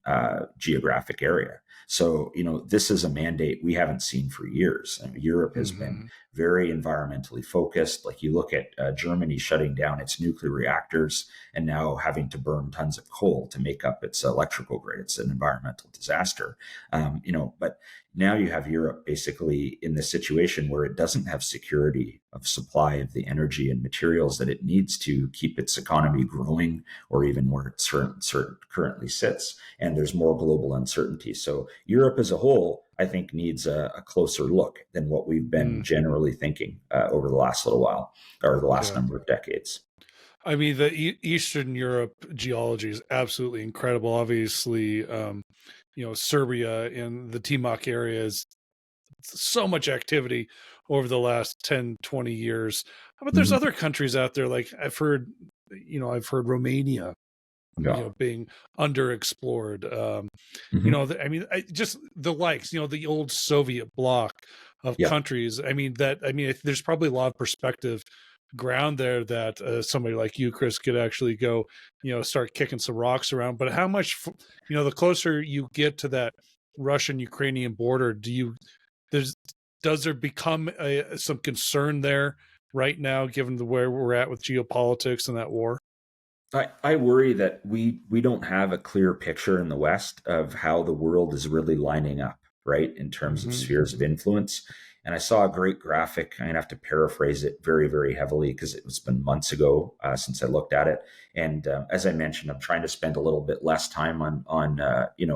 geographic area. So, this is a mandate we haven't seen for years. I mean, Europe has been very environmentally focused. Like you look at Germany shutting down its nuclear reactors and now having to burn tons of coal to make up its electrical grid. It's an environmental disaster. But now you have Europe basically in this situation where it doesn't have security of supply of the energy and materials that it needs to keep its economy growing, or even where it currently sits. And there's more global uncertainty. So Europe as a whole, I think, needs a closer look than what we've been generally thinking over the last little while, or the last number of decades. I mean, the Eastern Europe geology is absolutely incredible. Obviously, Serbia and the Timok area is so much activity over the last 10, 20 years. But there's other countries out there, like I've heard I've heard Romania, Yeah. being underexplored. Hmm. Just the likes, the old Soviet bloc of Yeah. countries. There's probably a lot of perspective ground there that somebody like you, Chris, could actually go, start kicking some rocks around. But how much, the closer you get to that Russian-Ukrainian border, there's, does there become some concern there right now, given where we're at with geopolitics and that war? I worry that we don't have a clear picture in the West of how the world is really lining up, right, in terms of Mm-hmm. spheres of influence. And I saw a great graphic. I'm gonna have to paraphrase it very, very heavily because it's been months ago since I looked at it. And as I mentioned, I'm trying to spend a little bit less time on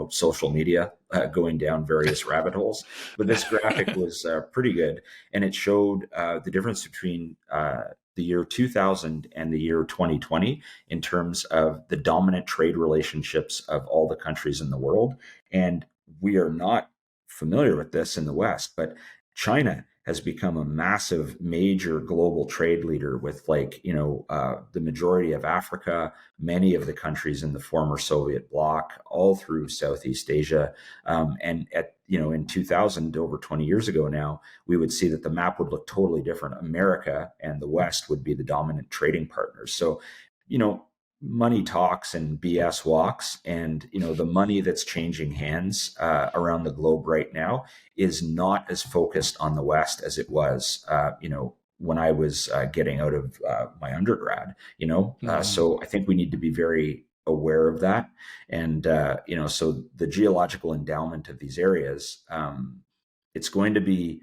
social media, going down various rabbit holes. But this graphic was pretty good, and it showed the difference between the year 2000 and the year 2020 in terms of the dominant trade relationships of all the countries in the world. And we are not familiar with this in the West, but China has become a massive, major global trade leader with the majority of Africa, many of the countries in the former Soviet bloc, all through Southeast Asia. And in 2000, over 20 years ago now, we would see that the map would look totally different. America and the West would be the dominant trading partners. So, money talks and BS walks, and the money that's changing hands around the globe right now is not as focused on the West as it was, when I was getting out of my undergrad. Mm-hmm. So I think we need to be very aware of that, and so the geological endowment of these areas, it's going to be,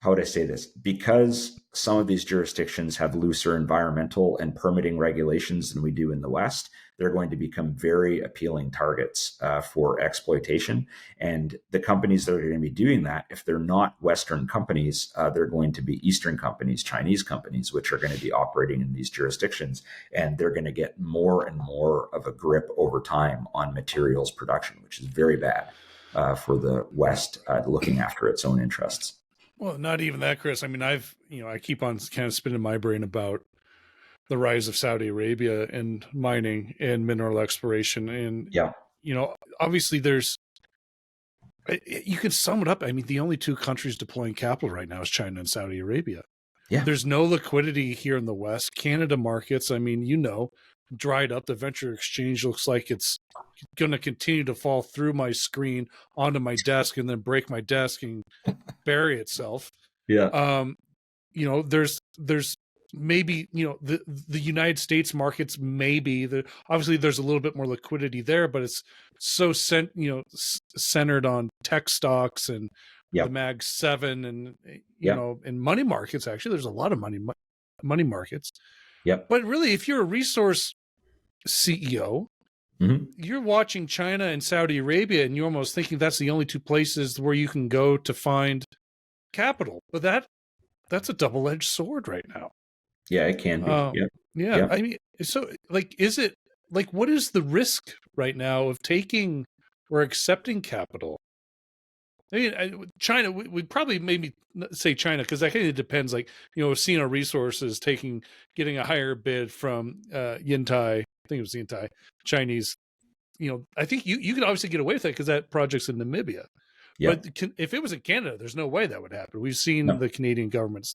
how would I say this? Because some of these jurisdictions have looser environmental and permitting regulations than we do in the West, they're going to become very appealing targets for exploitation. And the companies that are going to be doing that, if they're not Western companies, they're going to be Eastern companies, Chinese companies, which are going to be operating in these jurisdictions. And they're going to get more and more of a grip over time on materials production, which is very bad for the West looking after its own interests. Well, not even that, Chris. I keep on kind of spinning my brain about the rise of Saudi Arabia and mining and mineral exploration. And, Yeah. obviously you can sum it up. The only two countries deploying capital right now is China and Saudi Arabia. Yeah. There's no liquidity here in the West. Canada markets, dried up. The venture exchange looks like it's going to continue to fall through my screen onto my desk and then break my desk and bury itself. Yeah. There's maybe the United States markets, maybe obviously there's a little bit more liquidity there, but it's so centered on tech stocks and the Yep. Mag 7 and Yep. and money markets. Actually, there's a lot of money markets. Yep. But really, if you're a resource CEO, Mm-hmm. you're watching China and Saudi Arabia and you're almost thinking that's the only two places where you can go to find capital. But that's a double-edged sword right now. Yeah, it can be. Yep. Yeah. Yep. So is it what is the risk right now of taking or accepting capital? China, we'd probably maybe say China, because that kind of depends. Sino Resources getting a higher bid from Yintai. I think it was Yintai, Chinese. I think you could obviously get away with that because that project's in Namibia. Yep. But if it was in Canada, there's no way that would happen. We've seen No. the Canadian governments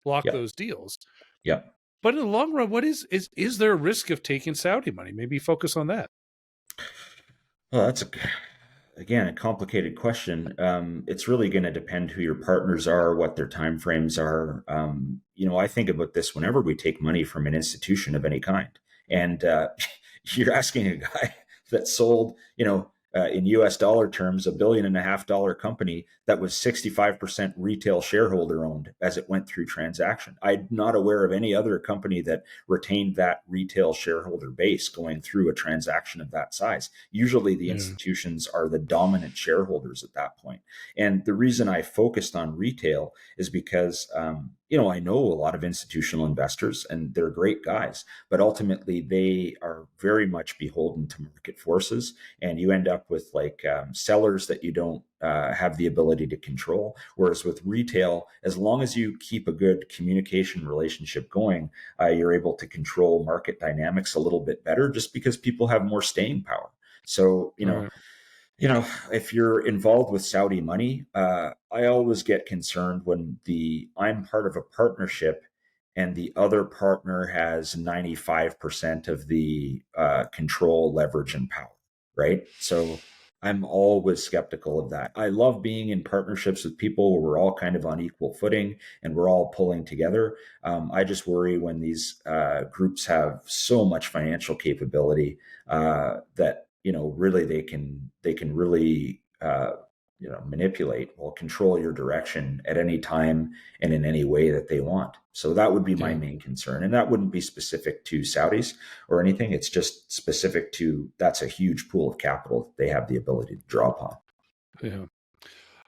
block Yep. those deals. Yep. But in the long run, what is there a risk of taking Saudi money? Maybe focus on that. Well, that's again a complicated question. It's really going to depend who your partners are, what their timeframes are. I think about this whenever we take money from an institution of any kind, and you're asking a guy that sold, in US dollar terms, $1.5 billion company that was 65% retail shareholder owned as it went through transaction. I'm not aware of any other company that retained that retail shareholder base going through a transaction of that size. Usually the institutions are the dominant shareholders at that point. And the reason I focused on retail is because I know a lot of institutional investors and they're great guys, but ultimately they are very much beholden to market forces. And you end up with like sellers that you don't have the ability to control. Whereas with retail, as long as you keep a good communication relationship going, you're able to control market dynamics a little bit better just because people have more staying power. So, Right. if you're involved with Saudi money, I always get concerned when I'm part of a partnership and the other partner has 95% of the control, leverage, and power, right? So I'm always skeptical of that. I love being in partnerships with people where we're all kind of on equal footing and we're all pulling together. I just worry when these groups have so much financial capability that really they can really manipulate or control your direction at any time and in any way that they want. So that would be my Yeah. main concern, and that wouldn't be specific to Saudis or anything. It's just specific to that's a huge pool of capital that they have the ability to draw upon. Yeah.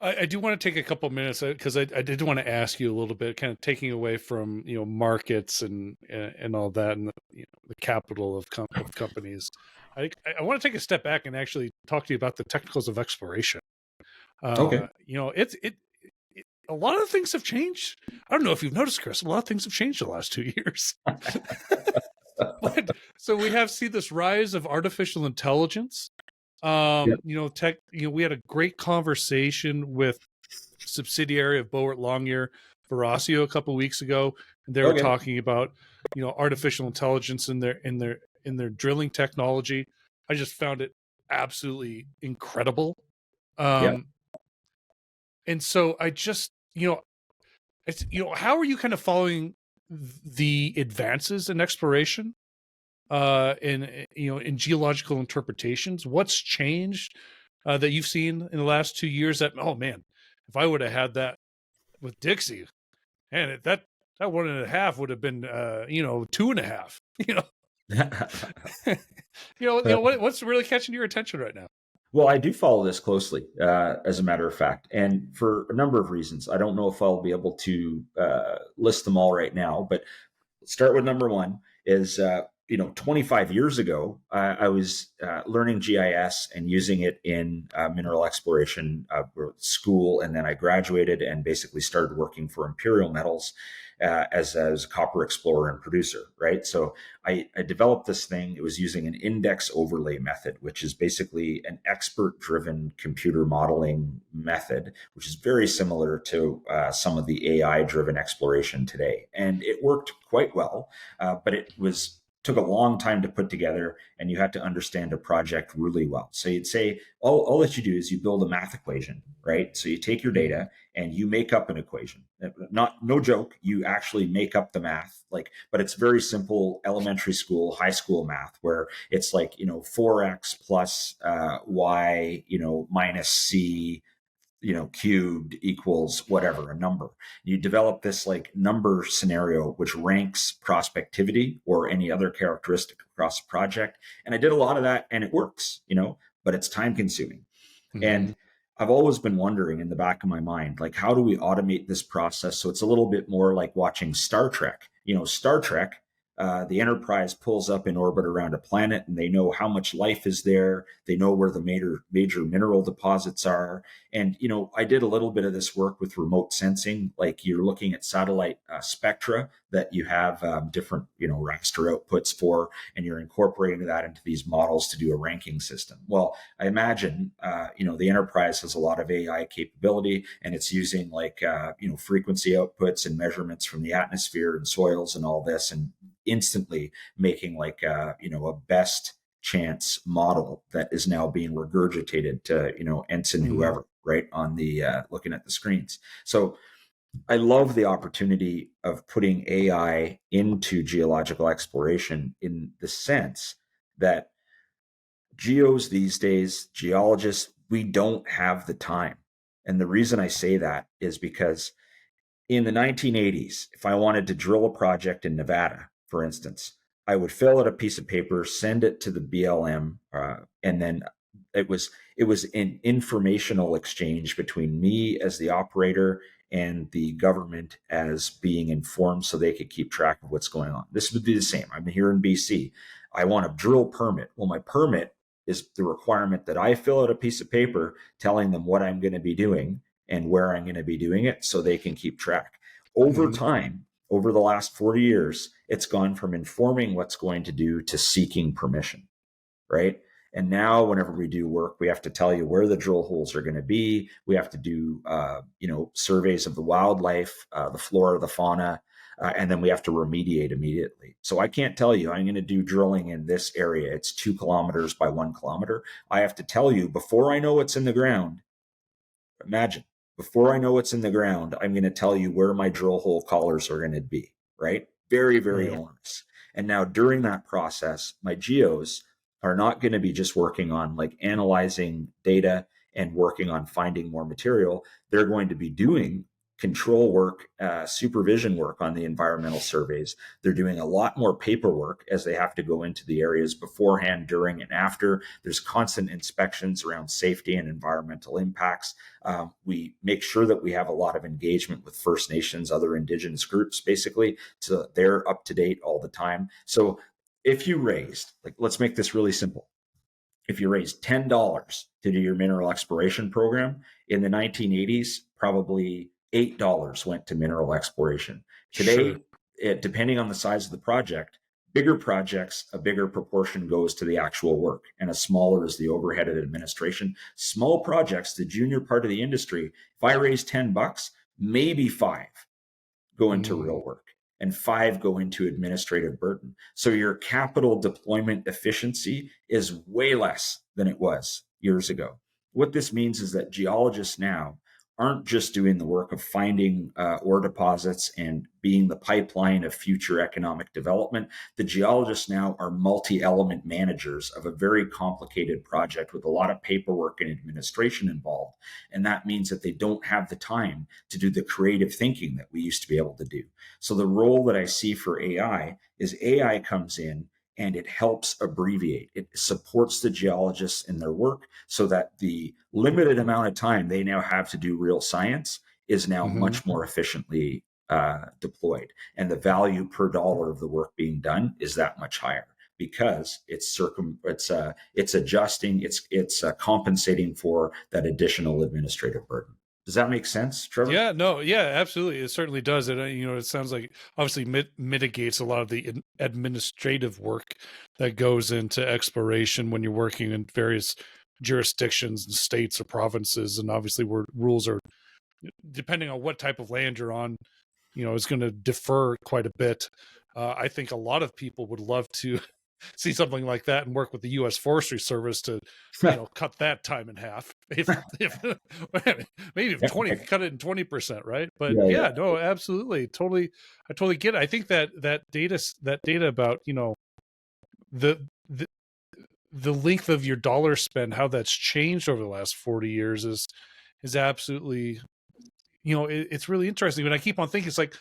I do want to take a couple minutes because I did want to ask you a little bit, kind of taking away from markets and all that, and the capital of companies. I want to take a step back and actually talk to you about the technicals of exploration. Okay. A lot of things have changed. I don't know if you've noticed, Chris. A lot of things have changed the last 2 years. But so we have see this rise of artificial intelligence. Yeah. We had a great conversation with subsidiary of Boart Longyear, Veracio, a couple of weeks ago, and they were Okay. talking about artificial intelligence in their drilling technology. I just found it absolutely incredible. Yeah. And so I just it's how are you kind of following the advances in exploration in geological interpretations? What's changed that you've seen in the last 2 years that, oh man, if I would have had that with Dixie, and that 1.5 would have been 2.5. What's really catching your attention right now? Well, I do follow this closely, as a matter of fact, and for a number of reasons. I don't know if I'll be able to list them all right now, but let's start with number one is 25 years ago, I was learning GIS and using it in mineral exploration school, and then I graduated and basically started working for Imperial Metals as a copper explorer and producer, right? So I developed this thing. It was using an index overlay method, which is basically an expert-driven computer modeling method, which is very similar to some of the AI-driven exploration today. And it worked quite well, but took a long time to put together, and you had to understand a project really well. So you'd say, all that you do is you build a math equation, right? So you take your data and you make up an equation. No joke, you actually make up the math, but it's very simple elementary school, high school math, where it's like 4x plus y minus c cubed equals whatever, a number. You develop this like number scenario, which ranks prospectivity or any other characteristic across a project. And I did a lot of that and it works, but it's time consuming. Mm-hmm. And I've always been wondering in the back of my mind, like, how do we automate this process so it's a little bit more like watching Star Trek? Star Trek, the Enterprise pulls up in orbit around a planet and they know how much life is there. They know where the major mineral deposits are. And, I did a little bit of this work with remote sensing, like you're looking at satellite spectra that you have different, raster outputs for, and you're incorporating that into these models to do a ranking system. Well, I imagine, the Enterprise has a lot of AI capability and it's using frequency outputs and measurements from the atmosphere and soils and all this, and instantly making a best chance model that is now being regurgitated to ensign whoever right on the looking at the screens. So I love the opportunity of putting AI into geological exploration in the sense that geos these days, geologists, we don't have the time. And the reason I say that is because in the 1980s, if I wanted to drill a project in Nevada, for instance, I would fill out a piece of paper, send it to the BLM, and then it was an informational exchange between me as the operator and the government as being informed so they could keep track of what's going on. This would be the same. I'm here in BC. I want a drill permit. Well, my permit is the requirement that I fill out a piece of paper telling them what I'm going to be doing and where I'm going to be doing it so they can keep track. Over time, over the last 40 years, it's gone from informing what's going to do to seeking permission, right? And now, whenever we do work, we have to tell you where the drill holes are going to be. We have to do, surveys of the wildlife, the flora, the fauna, and then we have to remediate immediately. So I can't tell you I'm going to do drilling in this area. It's 2 kilometers by 1 kilometer. I have to tell you before I know what's in the ground. Imagine, before I know what's in the ground, I'm going to tell you where my drill hole collars are going to be, right? Very, very onerous. And now during that process, my geos are not going to be just working on like analyzing data and working on finding more material. They're going to be doing control work, supervision work on the environmental surveys. They're doing a lot more paperwork as they have to go into the areas beforehand, during, and after. There's constant inspections around safety and environmental impacts. We make sure that we have a lot of engagement with First Nations, other Indigenous groups, basically, so that they're up to date all the time. So if you raised, like, let's make this really simple. If you raised $10 to do your mineral exploration program in the 1980s, probably $8 went to mineral exploration. Today, depending on the size of the project, bigger projects, a bigger proportion goes to the actual work, and a smaller is the overhead of administration. Small projects, the junior part of the industry, if I raise $10, maybe 5 go into real work and 5 go into administrative burden. So your capital deployment efficiency is way less than it was years ago. What this means is that geologists now aren't just doing the work of finding ore deposits and being the pipeline of future economic development. The geologists now are multi-element managers of a very complicated project with a lot of paperwork and administration involved. And that means that they don't have the time to do the creative thinking that we used to be able to do. So the role that I see for AI is AI comes in and it helps abbreviate. It supports the geologists in their work so that the limited amount of time they now have to do real science is now much more efficiently deployed. And the value per dollar of the work being done is that much higher because it's adjusting, it's compensating for that additional administrative burden. Does that make sense, Trevor? Yeah, no, yeah, absolutely. It certainly does. And, it sounds like obviously mitigates a lot of the administrative work that goes into exploration when you're working in various jurisdictions and states or provinces. And obviously where rules are, depending on what type of land you're on, is going to differ quite a bit. I think a lot of people would love to see something like that and work with the U.S. Forestry Service to, cut that time in half. If maybe if 20, cut it in 20%, right? But no, absolutely, totally, I totally get it. I think that data about the the length of your dollar spend, how that's changed over the last 40 years is absolutely, it's really interesting. But I keep on thinking, it's like,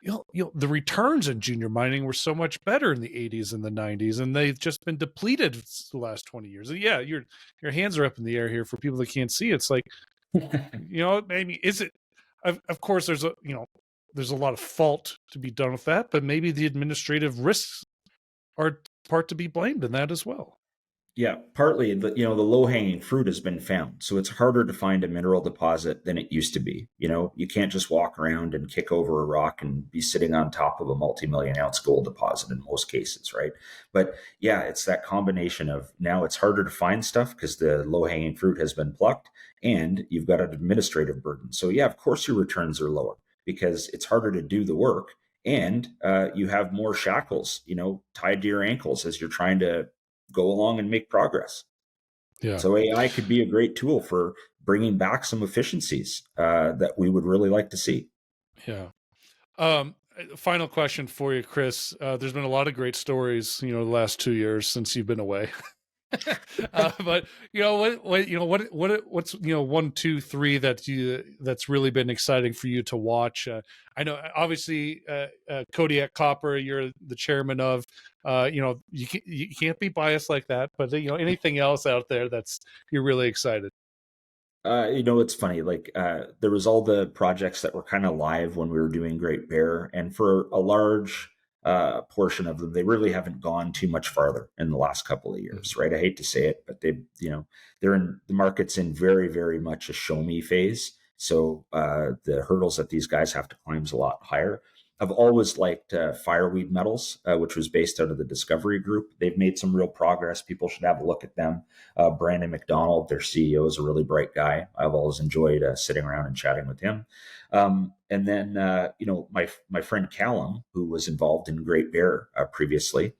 the returns in junior mining were so much better in the 80s and the 90s, and they've just been depleted the last 20 years. And yeah, your hands are up in the air here for people that can't see. It's like, maybe is it? Of course, there's a lot of fault to be done with that, but maybe the administrative risks are part to be blamed in that as well. Yeah, partly the low-hanging fruit has been found. So it's harder to find a mineral deposit than it used to be. You can't just walk around and kick over a rock and be sitting on top of a multi-million ounce gold deposit in most cases, right? But yeah, it's that combination of now it's harder to find stuff because the low-hanging fruit has been plucked and you've got an administrative burden. So yeah, of course your returns are lower because it's harder to do the work and you have more shackles, tied to your ankles as you're trying to go along and make progress. Yeah. So AI could be a great tool for bringing back some efficiencies that we would really like to see. Yeah. Final question for you, Chris. There's been a lot of great stories, the last 2 years since you've been away. But what's 1, 2, 3 that's really been exciting for you to watch? I know obviously Kodiak Copper, you're the chairman of. You can't be biased like that, but anything else out there that's you're really excited? It's funny. Like there was all the projects that were kind of live when we were doing Great Bear, and for a large portion of them, they really haven't gone too much farther in the last couple of years, right? I hate to say it, but they're in the market's in very, very much a show me phase. So the hurdles that these guys have to climb is a lot higher. I've always liked Fireweed Metals, which was based out of the Discovery Group. They've made some real progress. People should have a look at them. Brandon McDonald, their CEO, is a really bright guy. I've always enjoyed sitting around and chatting with him. And then, my friend Callum, who was involved in Great Bear previously,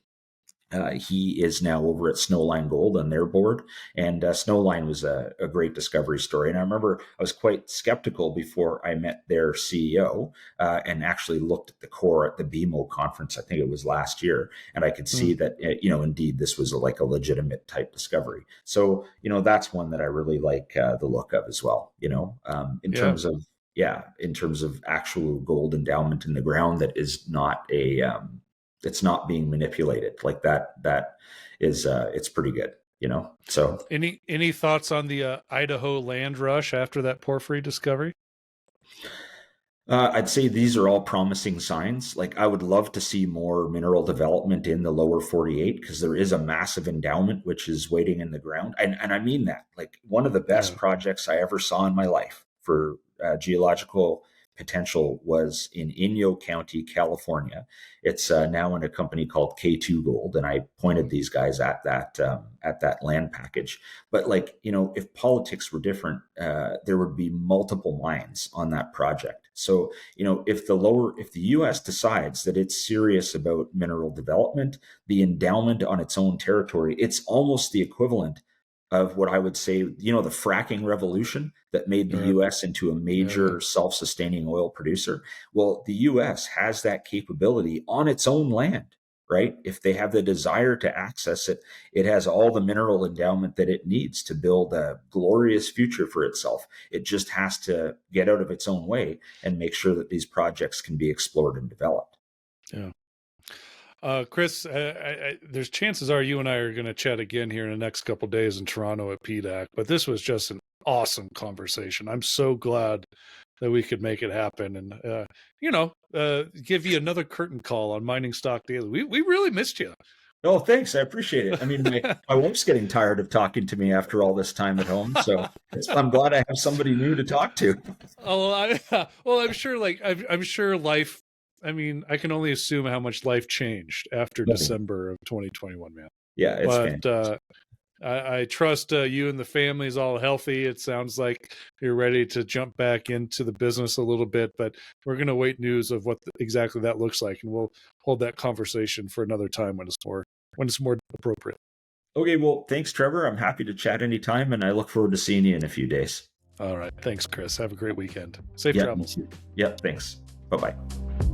he is now over at Snowline Gold on their board. And Snowline was a great discovery story. And I remember I was quite skeptical before I met their CEO and actually looked at the core at the BMO conference. I think it was last year. And I could see that, indeed, this was like a legitimate type discovery. So, that's one that I really like the look of as well, in terms of, in terms of actual gold endowment in the ground that is not it's not being manipulated like that is it's pretty good, so any thoughts on the Idaho land rush after that porphyry discovery? I'd say these are all promising signs. Like I would love to see more mineral development in the lower 48 because there is a massive endowment which is waiting in the ground. And I mean that. Like one of the best projects I ever saw in my life for geological potential was in Inyo County, California. It's now in a company called K2 Gold, and I pointed these guys at that land package. But if politics were different, there would be multiple mines on that project. So if the U.S. decides that it's serious about mineral development, the endowment on its own territory, it's almost the equivalent of what I would say, the fracking revolution that made the U.S. into a major self-sustaining oil producer. Well, the U.S. has that capability on its own land, right? If they have the desire to access it, it has all the mineral endowment that it needs to build a glorious future for itself. It just has to get out of its own way and make sure that these projects can be explored and developed. Yeah. Chris, there's chances are you and I are going to chat again here in the next couple of days in Toronto at PDAC, but this was just an awesome conversation. I'm so glad that we could make it happen and, give you another curtain call on Mining Stock Daily. We really missed you. Oh, thanks. I appreciate it. I mean, my wife's getting tired of talking to me after all this time at home, so I'm glad I have somebody new to talk to. Oh, I'm sure. I'm sure life. I mean, I can only assume how much life changed after December of 2021, man. Yeah, it's fantastic. I trust you and the family is all healthy. It sounds like you're ready to jump back into the business a little bit, but we're going to wait news of what exactly that looks like, and we'll hold that conversation for another time when it's more appropriate. Okay, well, thanks, Trevor. I'm happy to chat anytime, and I look forward to seeing you in a few days. All right. Thanks, Chris. Have a great weekend. Safe travels. Yep, thanks. Bye-bye.